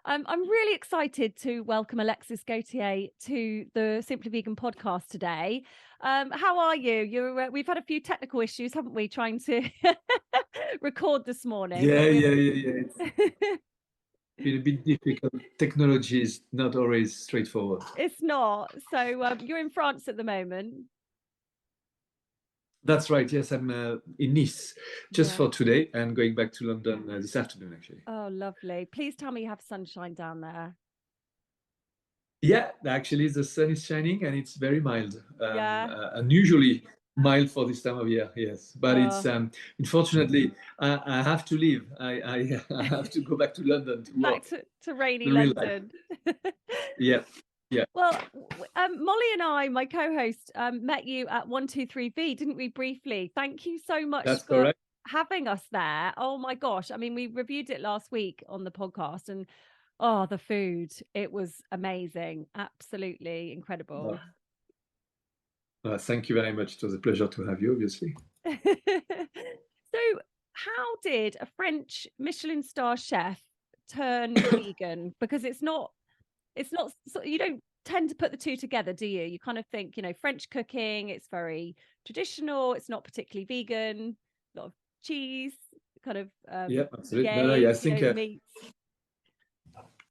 I'm really excited to welcome Alexis Gauthier to the Simply Vegan podcast today. How are you? We've had a few technical issues, haven't we, trying to record this morning, Yeah, but yeah, yeah, yeah. It's been a bit difficult. Technology is not always straightforward. it's not. So you're in France at the moment. That's right. Yes, I'm in Nice just Yeah. for today and going back to London this afternoon, actually. Oh, lovely. Please tell me you have sunshine down there. Yeah, actually, the sun is shining and it's very mild, Yeah. unusually mild for this time of year. Yes, but it's Oh, unfortunately I have to leave. I I have to go back to London to back work to rainy the real life. London. Yeah, yeah, Well, Molly and I, my co-host, met you at 123V, didn't we, briefly? Thank you so much that's for correct. having us there. Oh my gosh. I mean, we reviewed it last week on the podcast and oh, the food, it was amazing. Absolutely incredible. Thank you very much. It was a pleasure to have you, obviously. So, how did a French Michelin-star chef turn vegan? Because it's not you don't tend to put the two together, do you? You kind of think, French cooking, it's very traditional, it's not particularly vegan, a lot of cheese, kind of Yeah, absolutely. No, no, yeah, I yay, think meats.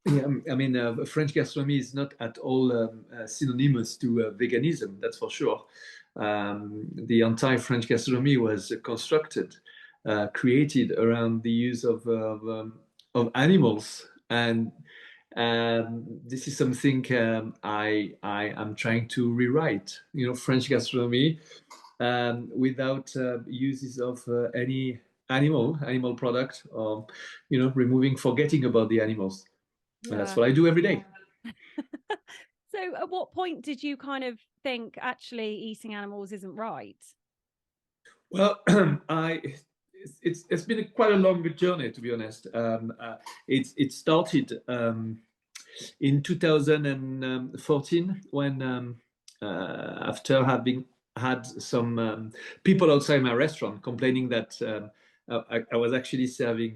yeah, I mean, French gastronomy is not at all synonymous to veganism, that's for sure. The entire French gastronomy was constructed, created around the use of animals, and this is something I am trying to rewrite. You know, French gastronomy without uses of any animal product, or forgetting about the animals. And that's Yeah. what I do every day. So at what point did you kind of think actually eating animals isn't right? Well, I it's been quite a long journey, to be honest. It started in 2014 when after having had some people outside my restaurant complaining that I was actually serving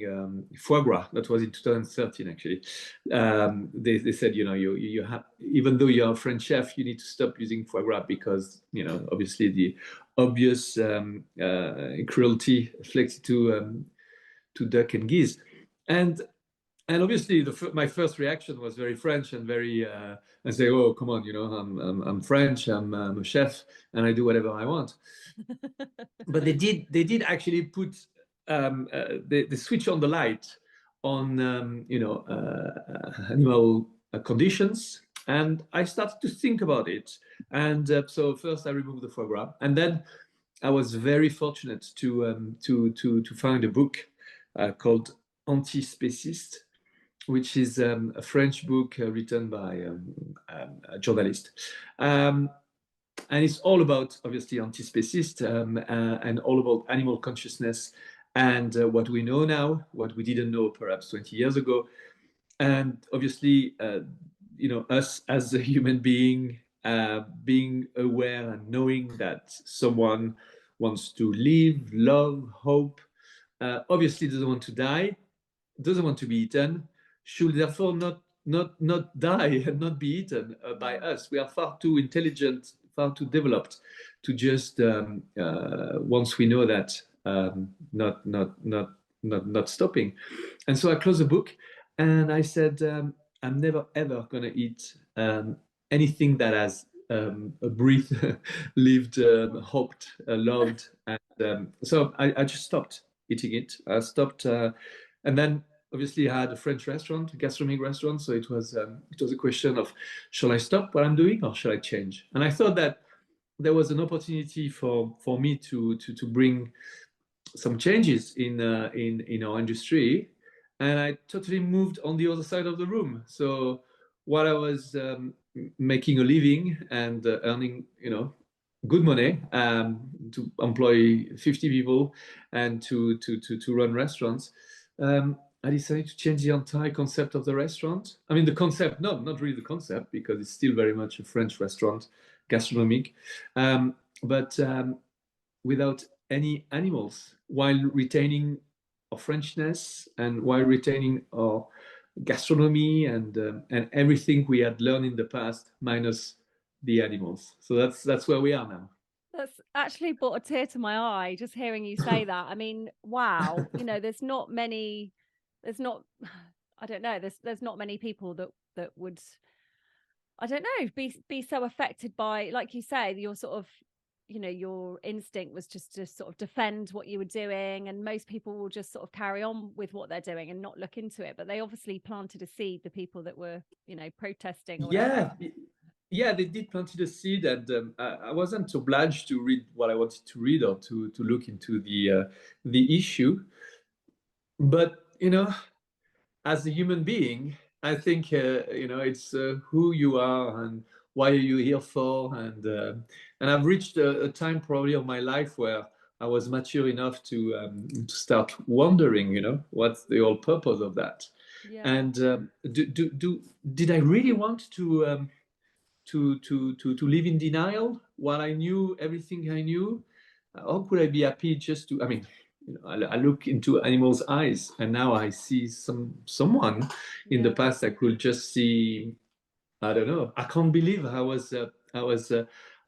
foie gras. That was in 2013, actually. They said, you have, even though you're a French chef, you need to stop using foie gras because, obviously the obvious cruelty afflicted to duck and geese. And and obviously, my first reaction was very French and very, and say, "Oh, come on, I'm French, I'm a chef, and I do whatever I want." But they did actually put they switch on the light on animal conditions, and I started to think about it. And so first I removed the foie gras, and then I was very fortunate to find a book called Anti-Spéciste, which is a French book written by a journalist. And it's all about, obviously, anti-spacist and all about animal consciousness and what we know now, what we didn't know perhaps 20 years ago. And obviously, us as a human being, being aware and knowing that someone wants to live, love, hope, obviously doesn't want to die, doesn't want to be eaten, should therefore not die and not be eaten by us. We are far too intelligent, far too developed to just once we know that not stopping. And so I closed the book and I said, I'm never ever gonna eat anything that has breathed, lived, hoped, loved, and so I just stopped eating it. I stopped, and then obviously I had a French restaurant, a gastronomic restaurant. So it was a question of, shall I stop what I'm doing or shall I change? And I thought that there was an opportunity for me to bring some changes in our industry, and I totally moved on the other side of the room. So while I was making a living and earning, good money to employ 50 people and to run restaurants, I decided to change the entire concept of the restaurant. I mean, the concept, no, not really the concept, because it's still very much a French restaurant, gastronomic, but without any animals, while retaining our Frenchness and while retaining our gastronomy and everything we had learned in the past, minus the animals. So that's where we are now. That's actually brought a tear to my eye just hearing you say that. I mean, wow, there's not many, there's not, I don't know, there's not many people that would, I don't know, be so affected by, like you say, your sort of, your instinct was just to sort of defend what you were doing, and most people will just sort of carry on with what they're doing and not look into it. But they obviously planted a seed, the people that were, protesting or whatever. Yeah, yeah, they did plant the seed, and I wasn't obliged to read what I wanted to read or to look into the issue. But as a human being, I think it's who you are and why are you here for, and I've reached a time probably of my life where I was mature enough to start wondering, what's the whole purpose of that, Yeah. and did I really want to live in denial while I knew everything I knew? How could I be happy just to? I mean, I look into animals' eyes, and now I see someone in the Yeah. past I could just see. I don't know. I can't believe I was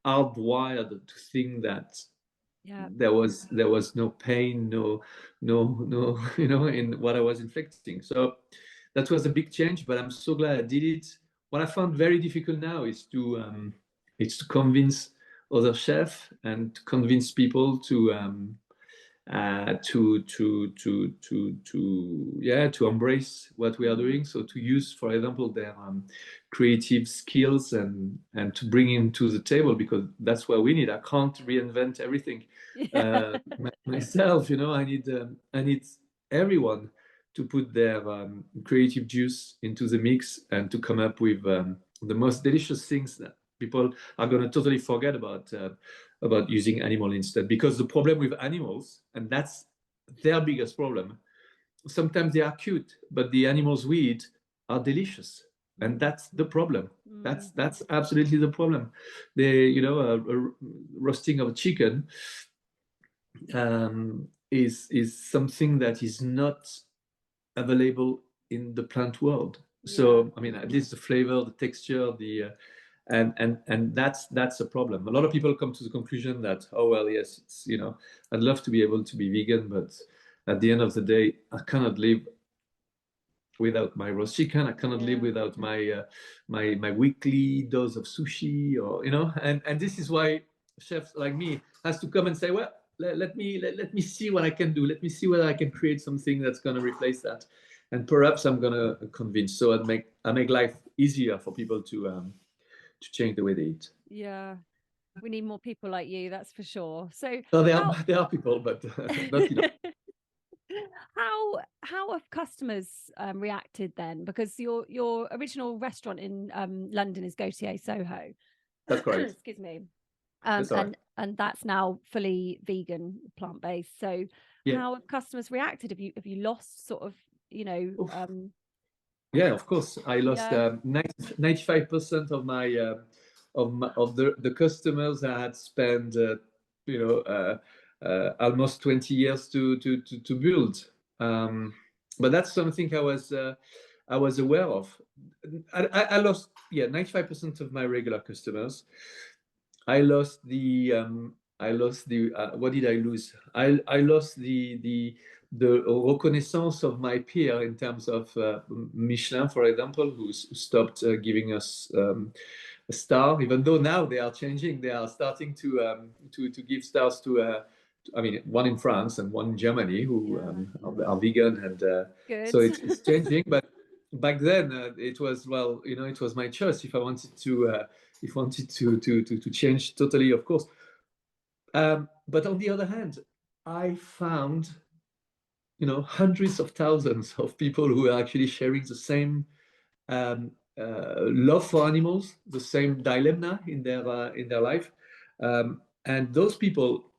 hardwired to think that Yeah. there was no pain, no, in what I was inflicting. So that was a big change, but I'm so glad I did it. What I found very difficult now is to convince other chefs and to convince people to embrace what we are Mhm. doing. So to use, for example, their creative skills and to bring him to the table, because that's what we need. I can't reinvent everything Yeah. myself. I need everyone to put their creative juice into the mix and to come up with the most delicious things that people are going to totally forget about using animal instead. Because the problem with animals, and that's their biggest problem, sometimes they are cute, but the animals we eat are delicious, and Mm. that's the problem. Mm. That's absolutely the problem. A roasting of a chicken is something that is not available in the plant world. Yeah. So I mean, at least the flavor, the texture, and that's a problem. A lot of people come to the conclusion that, oh well, yes, I'd love to be able to be vegan, but at the end of the day, I cannot live without my roast chicken. I cannot live Yeah. without my weekly dose of sushi, or and this is why chefs like me has to come and say, well, let me see what I can do. Let me see whether I can create something that's going to replace that, and perhaps I'm going to convince. So I make life easier for people to change the way they eat. Yeah. We need more people like you, that's for sure. So So there how are there are people, but not enough. how have customers reacted then? Because your original restaurant in London is Gauthier Soho. That's correct. Excuse me. That's all right. And that's now fully vegan, plant-based. So Yeah. how have customers reacted? Have you lost sort of, Oof. Yeah, of course. I lost yeah, 95% of the customers I had spent you know almost 20 years to build. But that's something I was aware of. I lost, yeah, 95% of my regular customers. I lost the what did I lose? I lost the reconnaissance of my peer in terms of Michelin, for example, who stopped giving us a star, even though now they are changing. They are starting to give stars I mean, one in France and one in Germany, who yeah, are vegan, and good. so it's changing. But back then, it was, well, it was my choice if I wanted to change totally, of course. But on the other hand, I found hundreds of thousands of people who are actually sharing the same love for animals, the same dilemma in their life, and those people,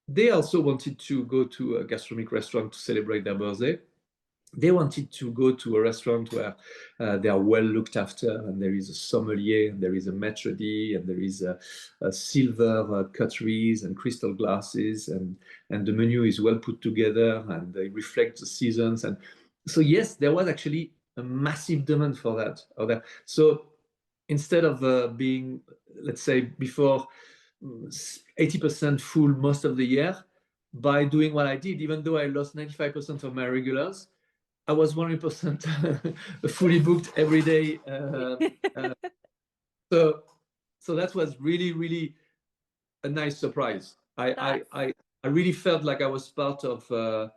they also wanted to go to a gastronomic restaurant to celebrate their birthday. They wanted to go to a restaurant where they are well looked after, and there is a sommelier, and there is a maître d', and there is a silver cutleries and crystal glasses, and the menu is well put together, and they reflect the seasons. And so yes, there was actually a massive demand for that out there. So instead of being, let's say, before 80% full most of the year, by doing what I did, even though I lost 95% of my regulars, I was 100% fully booked every day. So that was really, really a nice surprise. I really felt like I was part of a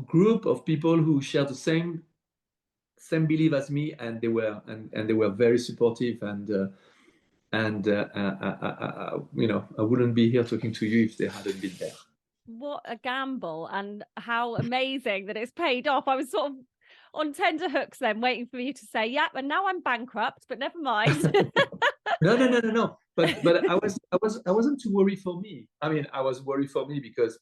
group of people who shared the same belief as me, and they were very supportive, and I wouldn't be here talking to you if they hadn't been there. What a gamble, and how amazing that it's paid off. I was sort of on tender hooks then, waiting for you to say, yeah, and now I'm bankrupt, but never mind. No. But I wasn't too worried for me. I mean, I was worried for me because,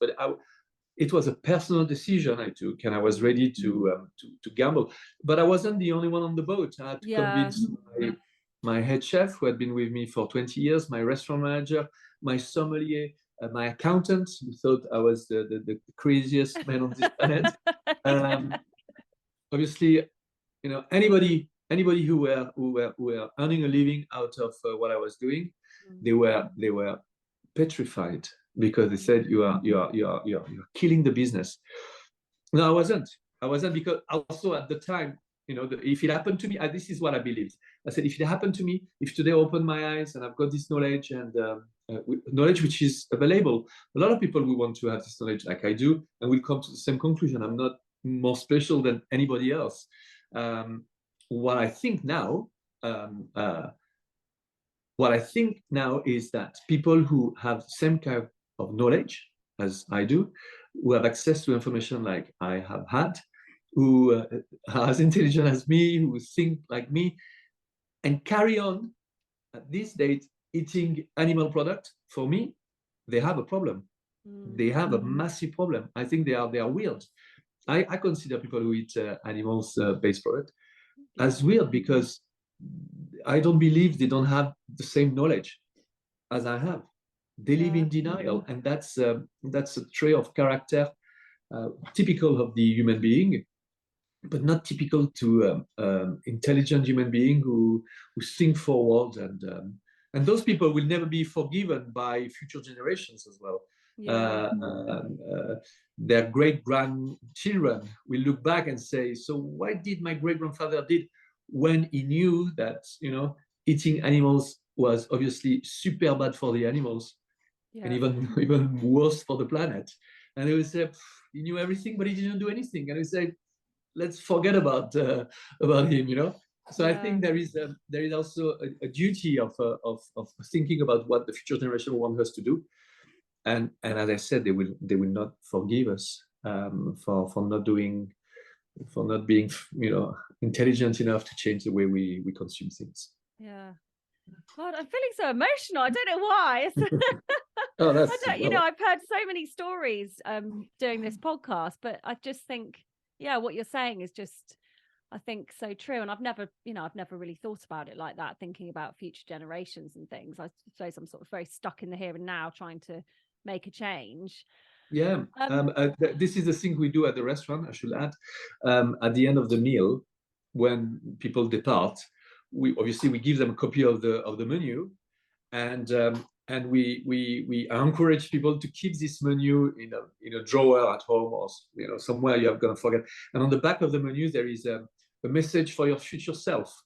it was a personal decision I took, and I was ready to gamble. But I wasn't the only one on the boat. I had to convince my head chef, who had been with me for 20 years, my restaurant manager, my sommelier, my accountant, who thought I was the craziest man on this planet. Obviously, anybody who were earning a living out of what I was doing, they were petrified, because they said you're killing the business. No, I wasn't, because also at the time, if it happened to me, this is what I believed. I said, if it happened to me, if today I open my eyes and I've got this knowledge, and knowledge which is available, a lot of people will want to have this knowledge like I do, and will come to the same conclusion. I'm not more special than anybody else. What I think now is that people who have the same kind of knowledge as I do, who have access to information like I have had, who are as intelligent as me, who think like me, and carry on at this date eating animal product, for me, they have a problem. They have a massive problem. I think they are weird. I consider people who eat animals-based product as weird, because I don't believe they don't have the same knowledge as I have. They live in denial, and that's a trait of character typical of the human being, but not typical to intelligent human being who think forward, and those people will never be forgiven by future generations as well. Their great grandchildren will look back and say, so why did my great grandfather did, when he knew that eating animals was obviously super bad for the animals, and even worse for the planet. And they would say, he knew everything, but he didn't do anything. And we say, let's forget about him. So I think there is also a duty of thinking about what the future generation want us to do, and as I said, they will not forgive us for not being intelligent enough to change the way we consume things. God, I'm feeling so emotional. I don't know why. I've heard so many stories doing this podcast, but I just think, what you're saying is just, I think, so true. And I've never really thought about it like that, thinking about future generations and things. I suppose I'm sort of very stuck in the here and now, trying to make a change. This is the thing we do at the restaurant, I should add. At the end of the meal, when people depart, we give them a copy of the menu, and we encourage people to keep this menu in a drawer at home, or somewhere you're going to forget. And on the back of the menu, there is a message for your future self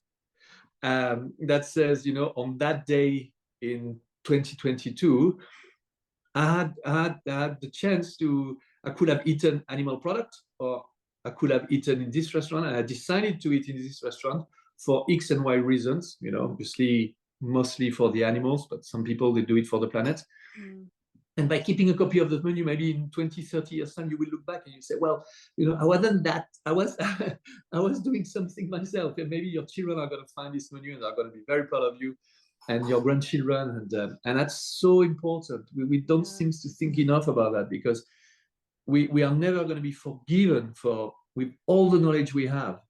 that says, on that day in 2022, I had the chance I could have eaten animal product, or I could have eaten in this restaurant, and I decided to eat in this restaurant for X and Y reasons, obviously mostly for the animals, but some people, they do it for the planet. And by keeping a copy of the menu, maybe in 20, 30 years time, you will look back and you say, well, I wasn't that, I was doing something myself. And maybe your children are going to find this menu and are going to be very proud of you, and your grandchildren. And that's so important. We don't seem to think enough about that, because we are never going to be forgiven for, with all the knowledge we have,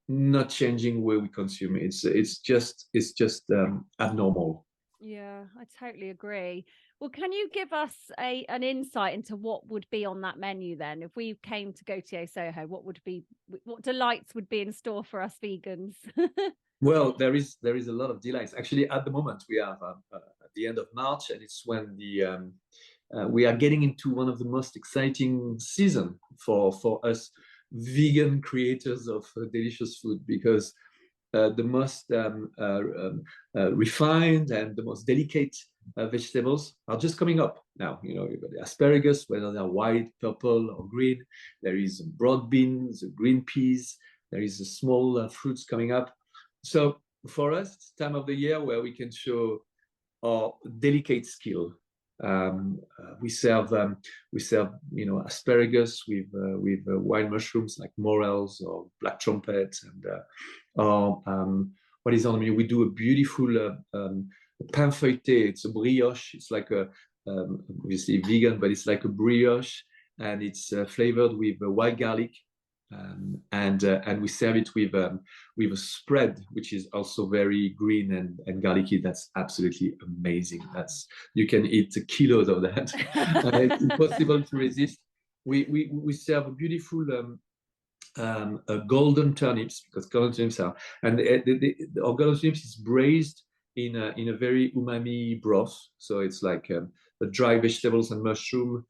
not changing where we consume it. It's just abnormal. I totally agree. Well, can you give us an insight into what would be on that menu then? If we came to Gauthier Soho, what delights would be in store for us vegans? Well, there is a lot of delights. Actually, at the moment, we are at the end of March, and it's when we are getting into one of the most exciting season for us vegan creators of delicious food, because the most refined and the most delicate vegetables are just coming up now. You've got the asparagus, whether they're white, purple, or green. There is broad beans, green peas. There is small fruits coming up. So for us, it's time of the year where we can show our delicate skill. We serve asparagus with wild mushrooms like morels or black trumpet, and what is on the menu? We do a beautiful pain feuilleté. It's a brioche. It's like obviously vegan, but it's like a brioche, and it's flavored with white garlic. And we serve it with a spread, which is also very green and garlicky. That's absolutely amazing. You can eat kilos of that. It's impossible to resist. We serve a beautiful golden turnips, because golden turnips our golden turnips is braised in a very umami broth. So it's like the dry vegetables and mushroom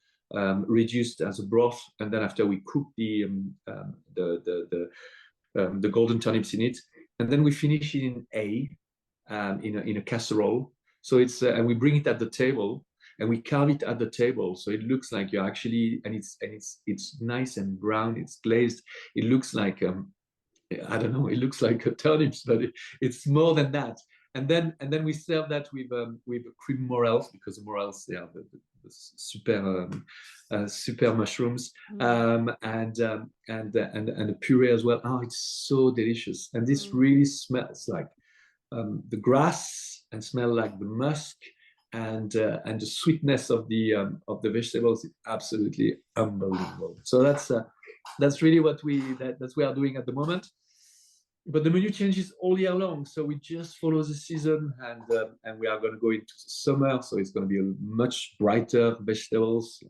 reduced as a broth, and then after we cook the golden turnips in it, and then we finish it in a casserole. So it's and we bring it at the table, and we carve it at the table, so it looks like you're actually, and it's nice and brown, it's glazed. It looks like I don't know, it looks like turnips, but it's more than that. And then we serve that with cream morels, because the morels, they are the super mushrooms, and a puree as well. Oh, it's so delicious, and this really smells like the grass, and smell like the musk, and the sweetness of the vegetables is absolutely unbelievable. So that's really what we are doing at the moment. But the menu changes all year long, so we just follow the season, and we are going to go into the summer, so it's going to be a much brighter vegetables,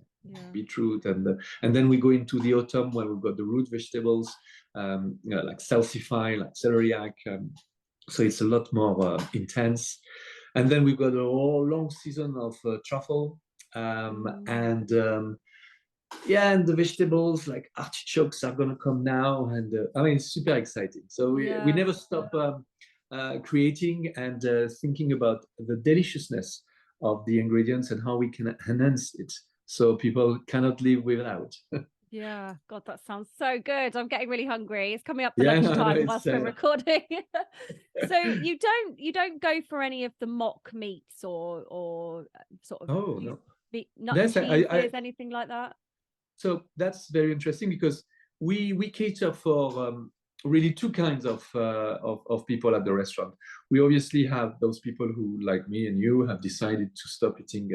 beetroot, and then we go into the autumn, where we've got the root vegetables, like salsify, like celeriac. So it's a lot more intense, and then we've got a whole long season of truffle, and the vegetables like artichokes are gonna come now, and I mean, it's super exciting. So we never stop creating and thinking about the deliciousness of the ingredients and how we can enhance it, so people cannot live without. Yeah, God, that sounds so good. I'm getting really hungry. It's coming up for Yeah, lunchtime whilst we're recording. So you don't go for any of the mock meats or sort of no. nuts, cheeses, anything like that? So that's very interesting, because we cater for really two kinds of people at the restaurant. We obviously have those people who, like me and you, have decided to stop eating,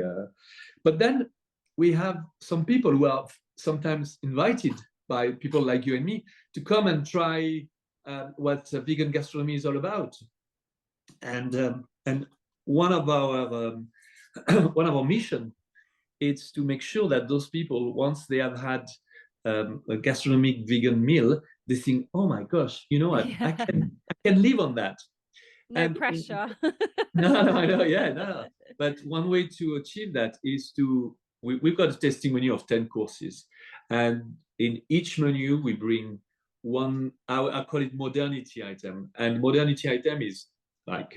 but then we have some people who are sometimes invited by people like you and me to come and try what vegan gastronomy is all about. And one of our one of our mission is to make sure that those people, once they have had a gastronomic vegan meal, they think, oh my gosh, I can live on that. No pressure. No, I know, yeah, no. But one way to achieve that is we've got a tasting menu of 10 courses. And in each menu, we bring one, I call it modernity item. And modernity item is like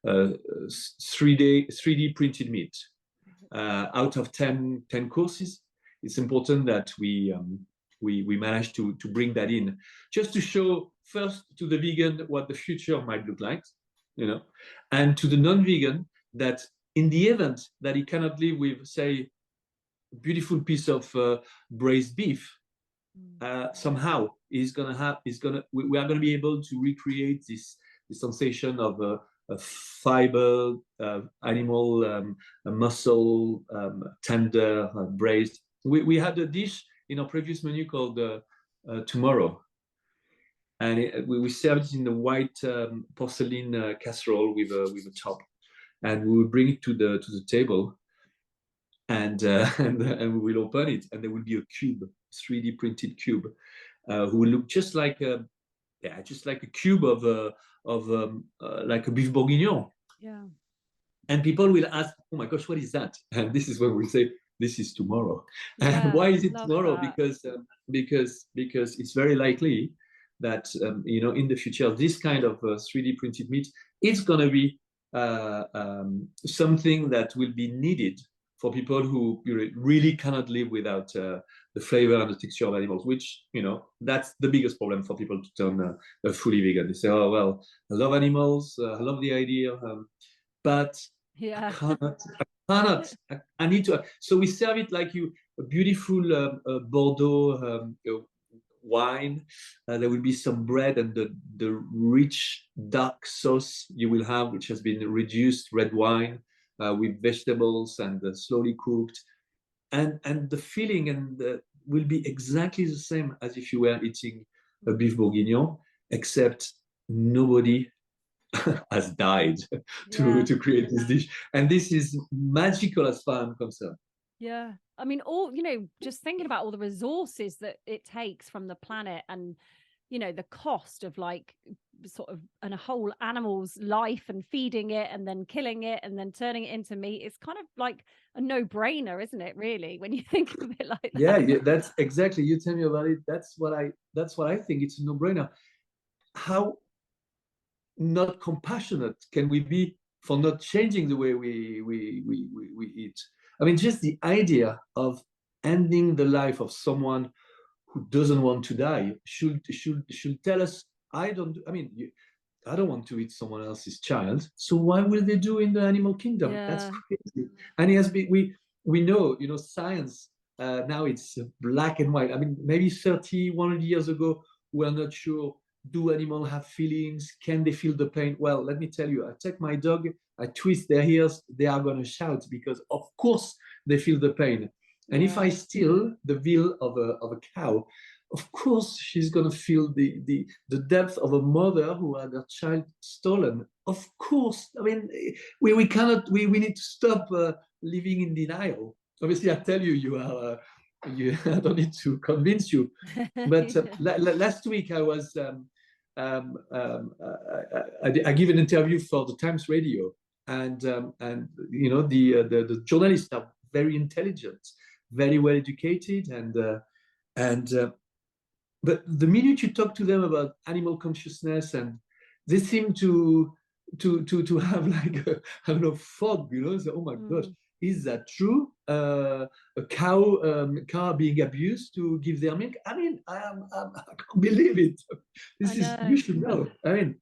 3D printed meat. Out of 10 courses, it's important that we manage to bring that in, just to show first to the vegan what the future might look like, and to the non-vegan that in the event that he cannot live with, say, a beautiful piece of braised beef, somehow we are going to be able to recreate this sensation of a fiber, animal muscle, tender, braised. We had a dish in our previous menu called Tomorrow, and we served it in the white porcelain casserole with a top, and we would bring it to the table. and we will open it, and there will be a cube, 3D printed cube, who will look just like a cube of like a beef bourguignon. Yeah. And people will ask, "Oh my gosh, what is that?" And this is when we say, "This is tomorrow." Yeah, And why is it love tomorrow? that. Because it's very likely that in the future this kind of 3D printed meat is going to be something that will be needed for people who really cannot live without the flavor and the texture of animals, which that's the biggest problem for people to turn fully vegan. They say, "Oh well, I love animals, I love the idea, but Yeah. I need to." So we serve it like a beautiful Bordeaux wine. There will be some bread and the rich dark sauce you will have, which has been reduced red wine with vegetables and slowly cooked, and the feeling will be exactly the same as if you were eating a beef bourguignon, except nobody has died to create this dish, and this is magical as far as I'm concerned. Yeah. I mean, just thinking about all the resources that it takes from the planet, and the cost of like sort of a whole animal's life, and feeding it and then killing it and then turning it into meat. It's kind of like a no-brainer, isn't it, really, when you think of it like that? Yeah, that's exactly, you tell me about it. That's what I think. It's a no-brainer. How not compassionate can we be for not changing the way we eat? I mean, just the idea of ending the life of someone who doesn't want to die should tell us, I don't want to eat someone else's child, so why will they do in the animal kingdom? That's Yeah. crazy. And it has been, we know, science, now it's black and white. I mean, maybe 30, 100 years ago, we're not sure. Do animals have feelings? Can they feel the pain? Well, let me tell you, I take my dog, I twist their ears, they are going to shout, because of course they feel the pain. And if I steal the veal of a cow, of course she's going to feel the depth of a mother who had her child stolen. Of course. I mean, we cannot, we need to stop living in denial. Obviously, I tell you, I don't need to convince you. But last week I was, I give an interview for the Times Radio, and the journalists are very intelligent, very well educated, and but the minute you talk to them about animal consciousness, and they seem to have like I don't know, fog, so, oh my gosh, is that true? A cow being abused to give their milk? I mean, I can't believe it. This is, you should know. I mean,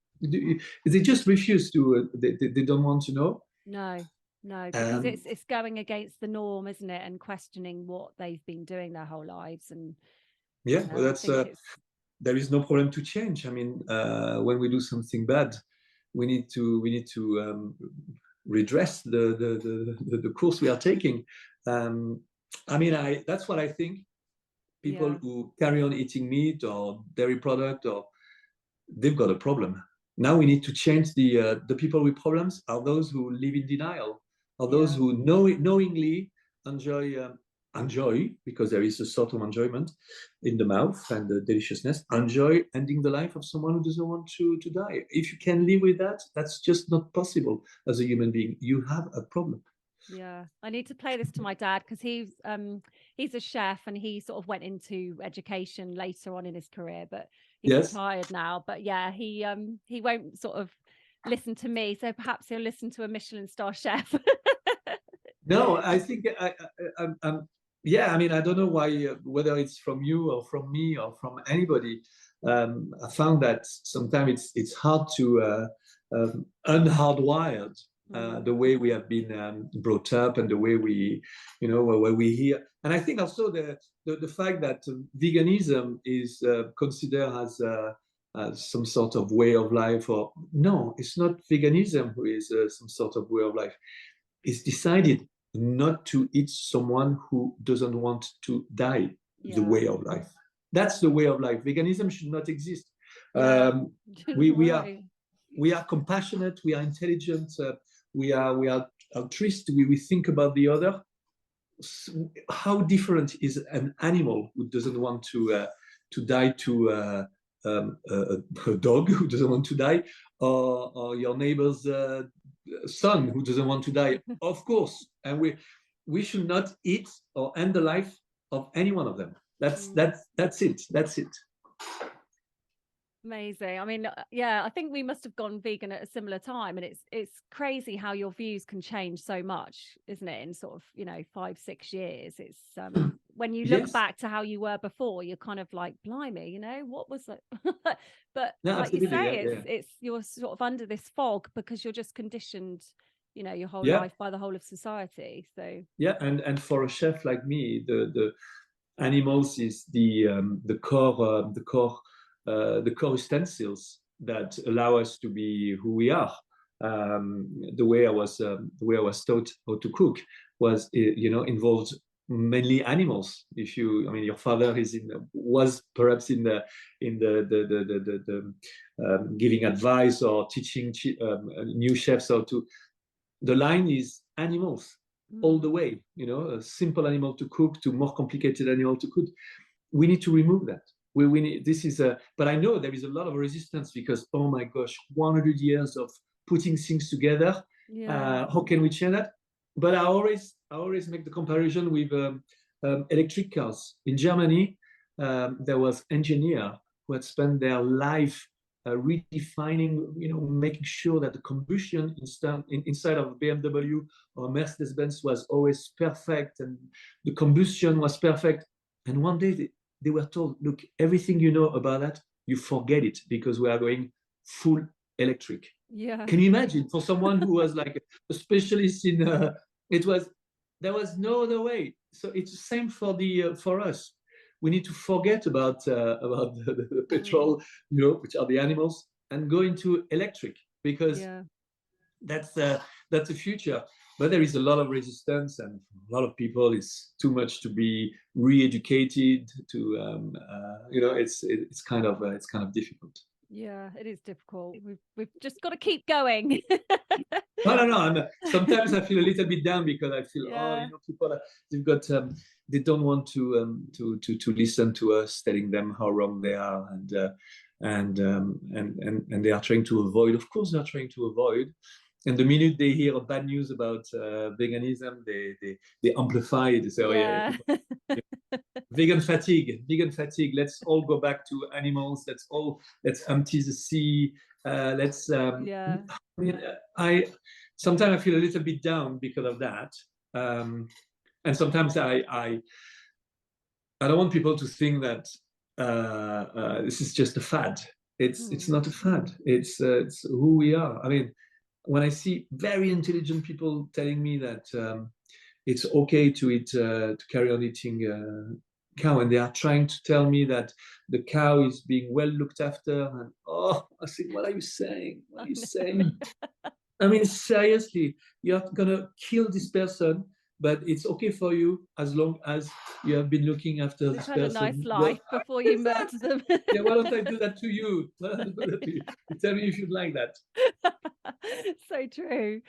they just refuse to. They don't want to know. No, because it's going against the norm, isn't it? And questioning what they've been doing their whole lives. And yeah, well, that's there is no problem to change. I mean, when we do something bad, we need to redress the course we are taking. I mean, that's what I think. People who carry on eating meat or dairy product, or they've got a problem. Now we need to change the people with problems are those who live in denial, are those who knowingly enjoy, because there is a sort of enjoyment in the mouth and the deliciousness, enjoy ending the life of someone who doesn't want to die. If you can live with that, that's just not possible as a human being. You have a problem. Yeah, I need to play this to my dad, because he's a chef, and he sort of went into education later on in his career, but he's retired now. But yeah, he won't sort of listen to me, so perhaps he'll listen to a Michelin-star chef. No, I think yeah, I mean, I don't know why, whether it's from you or from me or from anybody. I found that sometimes it's hard to unhardwired the way we have been brought up, and the way where we hear. And I think also the fact that veganism is considered as some sort of way of life, or no, it's not veganism who is some sort of way of life. It's decided not to eat someone who doesn't want to die. The way of life. That's the way of life. Veganism should not exist. We are compassionate. We are intelligent. We are altruistic. We think about the other. how different is an animal who doesn't want to die to a dog who doesn't want to die, or your neighbor's son who doesn't want to die, of course. And we should not eat or end the life of any one of them. That's it. That's it. Amazing. I mean, yeah, I think we must have gone vegan at a similar time, and it's crazy how your views can change so much, isn't it? In sort of 5-6 years, it's when you look Yes. back to how you were before, you're kind of like, blimey, what was it? But No, like you say, absolutely. it's you're sort of under this fog because you're just conditioned, your whole Yeah. life by the whole of society. So Yeah, and for a chef like me, the animals is the core the core utensils that allow us to be who we are. The way I was taught how to cook was involved mainly animals. Your father was perhaps in the giving advice or teaching new chefs how to. The line is animals all the way. A simple animal to cook to more complicated animal to cook. We need to remove that. We need, this is a, but I know there is a lot of resistance because, oh my gosh, 100 years of putting things together. How can we change that? But I always make the comparison with electric cars. In Germany, there was engineer who had spent their life redefining, making sure that the combustion inside of BMW or Mercedes-Benz was always perfect and the combustion was perfect. And one day they were told, look, everything you know about that, you forget it because we are going full electric. Yeah. Can you imagine for someone who was like a specialist in, there was no other way. So it's the same for us. We need to forget about the petrol, which are the animals, and go into electric because that's the future. But there is a lot of resistance, and a lot of people. It's too much to be re-educated. It's kind of difficult. Yeah, it is difficult. We've just got to keep going. No. Sometimes I feel a little bit down because I feel, people they've got they don't want to listen to us telling them how wrong they are, and they are trying to avoid. Of course, they are trying to avoid. And the minute they hear bad news about veganism, they amplify it. They say, "Oh yeah, vegan fatigue. Let's all go back to animals. Let's empty the sea. I sometimes I feel a little bit down because of that, and sometimes I don't want people to think that this is just a fad. It's not a fad. It's who we are. I mean, when I see very intelligent people telling me that it's okay to eat to carry on eating cow, and they are trying to tell me that the cow is being well looked after, and I think, what are you saying? What are you saying? I mean, seriously, you're gonna kill this person, but it's okay for you as long as you have been looking after this person. They've had a nice life before you murder them. Yeah, why don't I do that to you? You tell me if you'd like that. So true.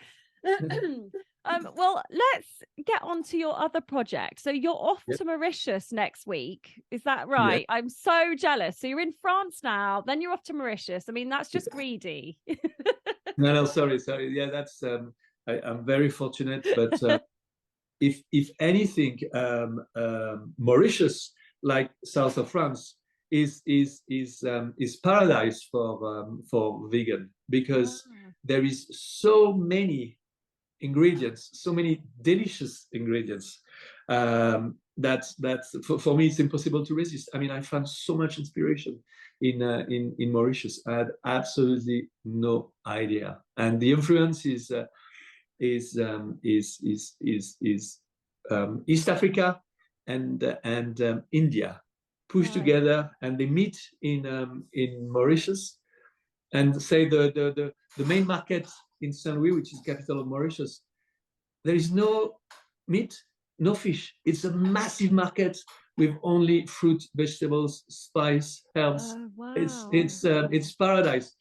Well, let's get on to your other project. So you're off to Mauritius next week. Is that right? I'm so jealous. So you're in France now, then you're off to Mauritius. I mean, that's just greedy. No, sorry. Yeah, that's I'm very fortunate, but if anything, Mauritius, like south of France, is paradise for vegan because there is so many ingredients, so many delicious ingredients. That's for me, it's impossible to resist. I mean, I found so much inspiration in Mauritius. I had absolutely no idea, and the influence is East Africa and India pushed together, and they meet in Mauritius, and say the main market in Saint Louis, which is capital of Mauritius, there is no meat, no fish. It's a massive market with only fruit, vegetables, spice, herbs. Wow. It's paradise.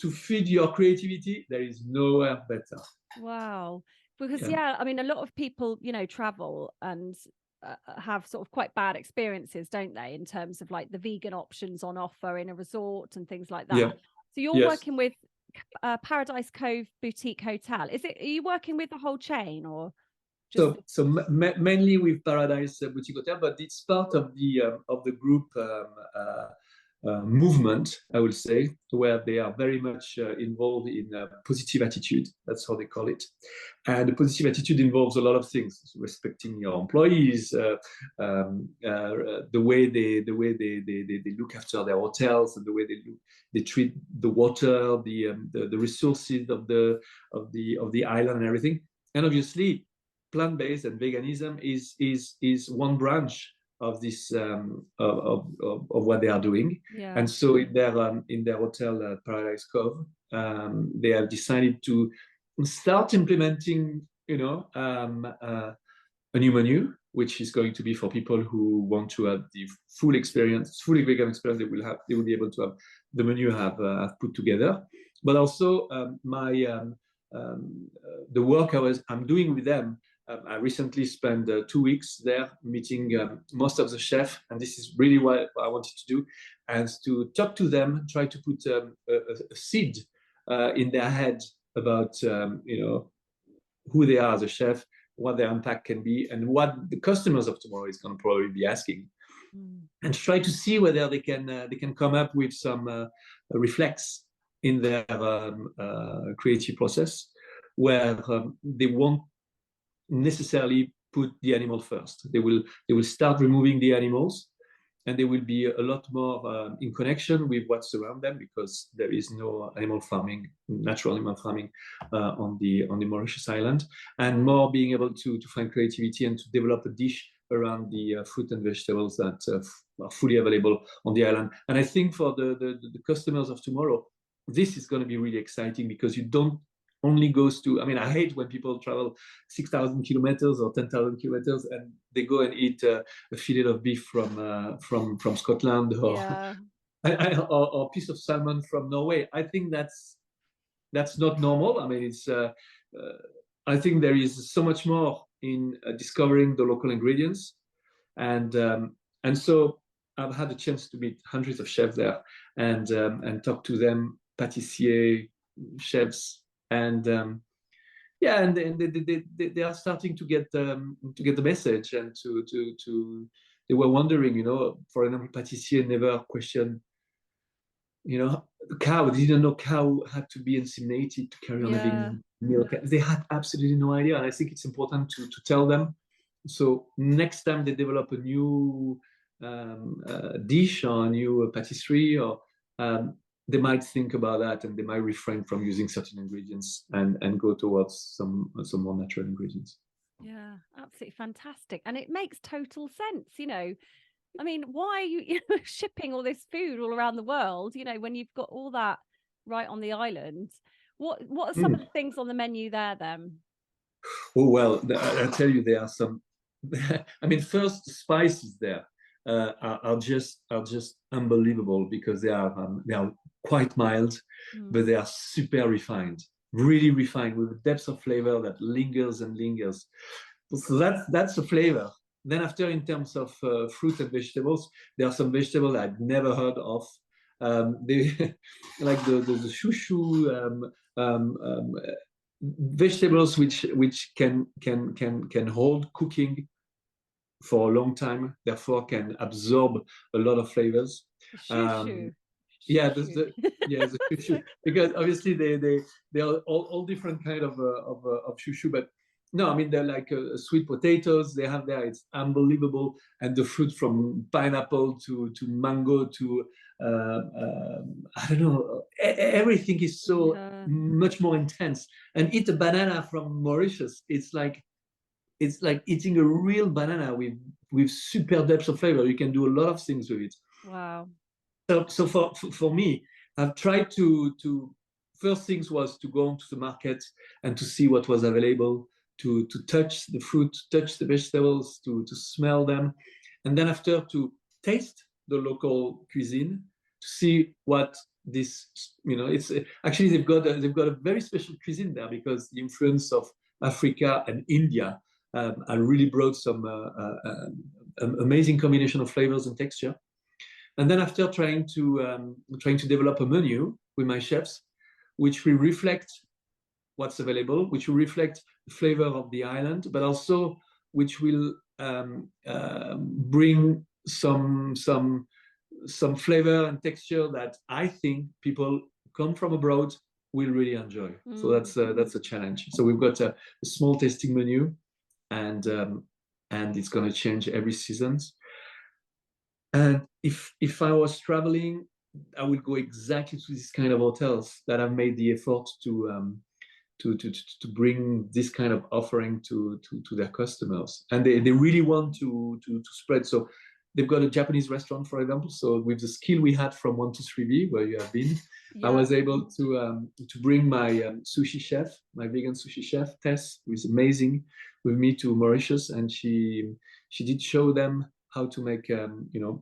To feed your creativity, there is nowhere better. Wow. Because yeah, I mean, a lot of people, you know, travel and have sort of quite bad experiences, don't they, in terms of like the vegan options on offer in a resort and things like that. Yeah. So you're Yes. working with Paradise Cove Boutique Hotel. Are you working with the whole chain or just mainly with Paradise Boutique Hotel, but it's part of the group movement, I will say, where they are very much involved in positive attitude. That's how they call it. And the positive attitude involves a lot of things: respecting your employees, the way they look after their hotels, and the way they treat the water, the resources of the island, and everything. And obviously, plant-based and veganism is one branch of this of what they are doing. Yeah. And so in their hotel Paradise Cove, they have decided to start implementing, you know, a new menu, which is going to be for people who want to have the full experience, fully vegan experience. They will be able to have the menu I've put together, but also the work I'm doing with them. I recently spent 2 weeks there meeting most of the chefs, and this is really what I wanted to do, and to talk to them, try to put a seed in their head about you know, who they are as a chef, what their impact can be, and what the customers of tomorrow is going to probably be asking, and try to see whether they can come up with some reflex in their creative process, where they won't necessarily put the animal first. They will start removing the animals, and they will be a lot more in connection with what's around them, because there is no animal farming, natural animal farming on the Mauritius island, and more being able to find creativity and to develop a dish around the fruit and vegetables that are fully available on the island. And I think for the customers of tomorrow, this is going to be really exciting, because you don't only goes to, I mean, I hate when people travel 6,000 kilometers or 10,000 kilometers and they go and eat a fillet of beef from Scotland, or, yeah. or a piece of salmon from Norway. I think that's not normal. I mean, it's I think there is so much more in discovering the local ingredients, and so I've had a chance to meet hundreds of chefs there, and talk to them, pâtissiers, chefs, and yeah, and they are starting to get the message, and to they were wondering, you know, for example, pâtissier never questioned, you know, cow. They didn't know cow had to be inseminated to carry on having milk. They had absolutely no idea, and I think it's important to tell them. So next time they develop a new dish or a new patisserie, or they might think about that, and they might refrain from using certain ingredients and go towards some more natural ingredients. Yeah, absolutely fantastic. And it makes total sense, you know. I mean, why are you shipping all this food all around the world, you know, when you've got all that right on the island? What are some of the things on the menu there then? Oh, well, I'll tell you, there are some. I mean, first, the spices there are just unbelievable, because they are quite mild, but they are super refined, really refined, with a depth of flavor that lingers and lingers. So that's the flavor. Then after, in terms of fruit and vegetables, there are some vegetables I'd never heard of. They like the shushu, vegetables which can hold cooking for a long time, therefore can absorb a lot of flavors. Yeah, the shushu, because obviously they are all different kind of shushu, but no, I mean, they're like sweet potatoes they have there. It's unbelievable, and the fruit from pineapple to mango to I don't know, everything is so much more intense. And eat a banana from Mauritius, it's like eating a real banana with super depth of flavor. You can do a lot of things with it. Wow. So for me, I've tried to first things was to go onto the market and to see what was available, to touch the fruit, touch the vegetables, to smell them, and then after to taste the local cuisine, to see what this, you know, it's actually they've got a very special cuisine there, because the influence of Africa, and India. I really brought some amazing combination of flavors and texture. And then after trying to develop a menu with my chefs, which will reflect what's available, which will reflect the flavor of the island, but also which will bring some flavor and texture that I think people come from abroad will really enjoy. So that's a challenge. So we've got a small tasting menu, and it's going to change every season. And if I was traveling, I would go exactly to this kind of hotels that have made the effort to bring this kind of offering to their customers, and they really want to spread. So they've got a Japanese restaurant, for example. So with the skill we had from 123V, where you have been, I was able to bring my sushi chef, my vegan sushi chef Tess, who is amazing, with me to Mauritius, and she did show them how to make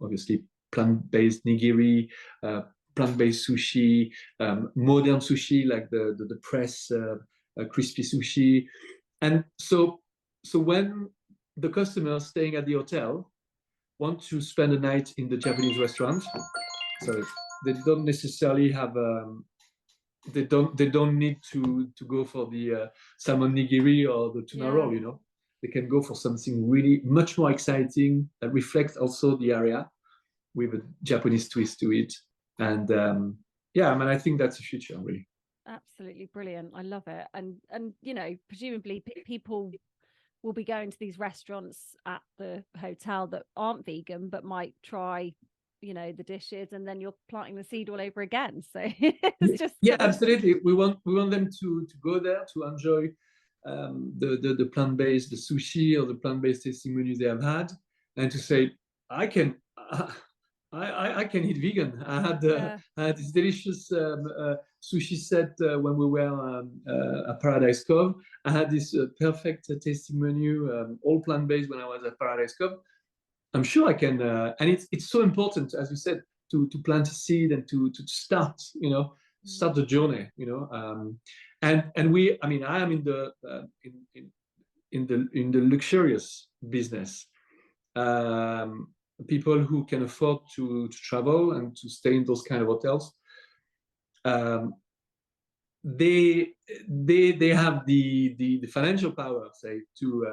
obviously plant-based nigiri, plant-based sushi, modern sushi like the press crispy sushi. And so when the customers staying at the hotel want to spend a night in the Japanese restaurant, so they don't necessarily have they don't need to go for the salmon nigiri or the tuna roll. They can go for something really much more exciting that reflects also the area with a Japanese twist to it. And I think that's the future, really. Absolutely brilliant. I love it. And presumably people will be going to these restaurants at the hotel that aren't vegan, but might try, the dishes, and then you're planting the seed all over again. So it's just absolutely. We want them to go there to enjoy the plant-based, the sushi or the plant-based tasting menus they have had, and to say, I can eat vegan. I had this delicious sushi set when we were at Paradise Cove. I had this perfect tasting menu, all plant-based when I was at Paradise Cove. I'm sure I can, and it's so important, as you said, to plant a seed and to start, start the journey, and we, I am in the in the luxurious business. People who can afford to travel and to stay in those kind of hotels, they have the financial power, say, to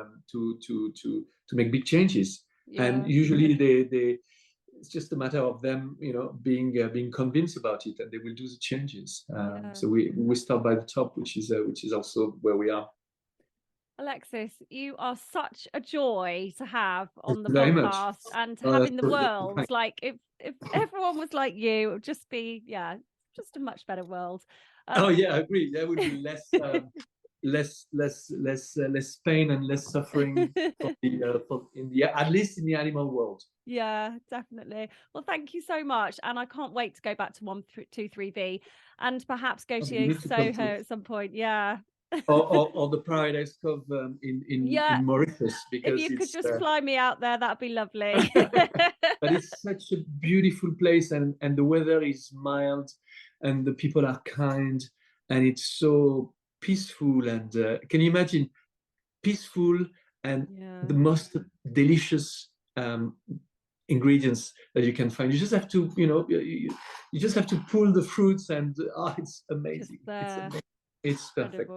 make big changes. And usually it's just a matter of them, being convinced about it, and they will do the changes. So we start by the top, which is also where we are. Alexis, you are such a joy to have on the Very podcast, much. and having the world. Like if everyone was like you, it would just be just a much better world. I agree. There would be less pain and less suffering at least in the animal world. Yeah, definitely. Well, thank you so much, and I can't wait to go back to 123V and perhaps go to Soho at some point. or the Paradise Cove in Mauritius, because if you could just fly me out there, that'd be lovely. But it's such a beautiful place, and the weather is mild, and the people are kind, and it's so peaceful. And can you imagine peaceful and the most delicious ingredients that you can find? You just have to, you just have to pull the fruits, and it's amazing. It's perfect.